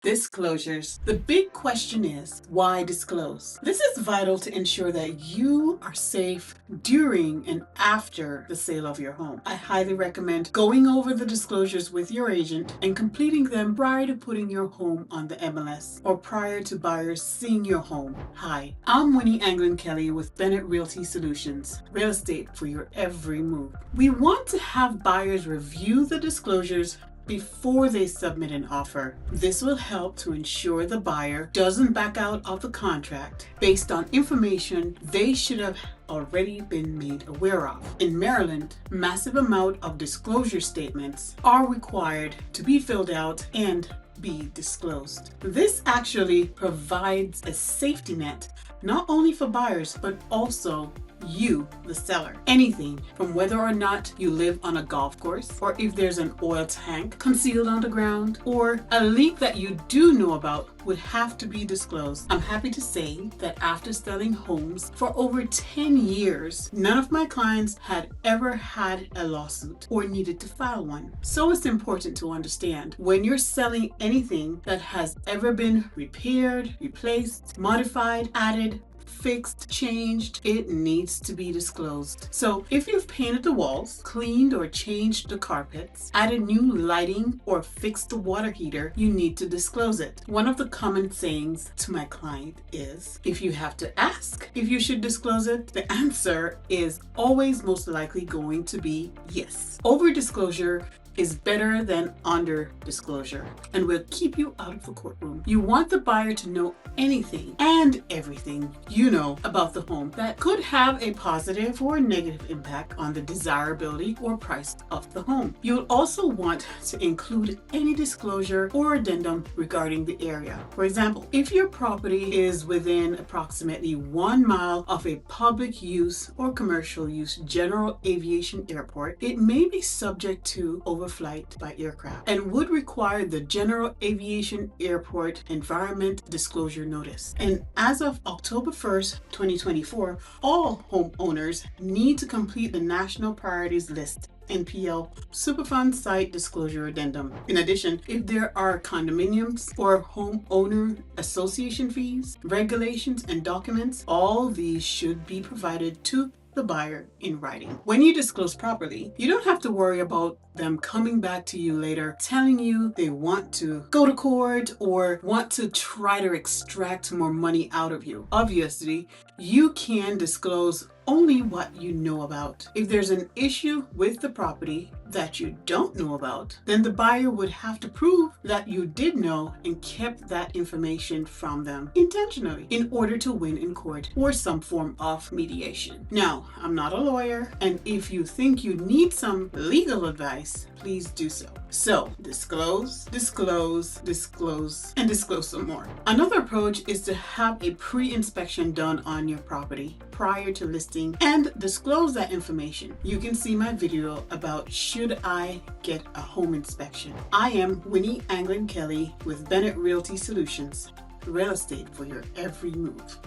Disclosures. The big question is, why disclose? This is vital to ensure that you are safe during and after the sale of your home. I highly recommend going over the disclosures with your agent and completing them prior to putting your home on the MLS or prior to buyers seeing your home. Hi, I'm Winnie Anglin Kelly with Bennett Realty Solutions, real estate for your every move. We want to have buyers review the disclosures before they submit an offer. This will help to ensure the buyer doesn't back out of the contract based on information they should have already been made aware of. In Maryland, massive amount of disclosure statements are required to be filled out and be disclosed. This actually provides a safety net not only for buyers but also you, the seller. Anything from whether or not you live on a golf course, or if there's an oil tank concealed underground, or a leak that you do know about would have to be disclosed. I'm happy to say that after selling homes for over 10 years, none of my clients had ever had a lawsuit or needed to file one. So it's important to understand when you're selling anything that has ever been repaired, replaced, modified, added, fixed, changed, it needs to be disclosed. So if you've painted the walls, cleaned or changed the carpets, added new lighting, or fixed the water heater, you need to disclose it. One of the common sayings to my client is, if you have to ask if you should disclose it, the answer is always most likely going to be yes. Over disclosure is better than under disclosure and will keep you out of the courtroom. You want the buyer to know anything and everything you know about the home that could have a positive or negative impact on the desirability or price of the home. You'll also want to include any disclosure or addendum regarding the area. For example, if your property is within approximately 1 mile of a public use or commercial use general aviation airport, it may be subject to overflight by aircraft and would require the General Aviation Airport Environment Disclosure Notice. And as of October 1st, 2024, all homeowners need to complete the National Priorities List NPL Superfund Site Disclosure Addendum. In addition, if there are condominiums or homeowner association fees, regulations, and documents, all these should be provided to the buyer in writing. When you disclose properly, you don't have to worry about them coming back to you later telling you they want to go to court or want to try to extract more money out of you. Obviously, you can disclose only what you know about. If there's an issue with the property that you don't know about, then the buyer would have to prove that you did know and kept that information from them intentionally in order to win in court or some form of mediation. Now, I'm not a lawyer, and if you think you need some legal advice, please do so. So disclose, disclose, disclose, and disclose some more. Another approach is to have a pre-inspection done on your property prior to listing and disclose that information. You can see my video about should I get a home inspection. I am Winnie Anglin Kelly with Bennett Realty Solutions, real estate for your every move.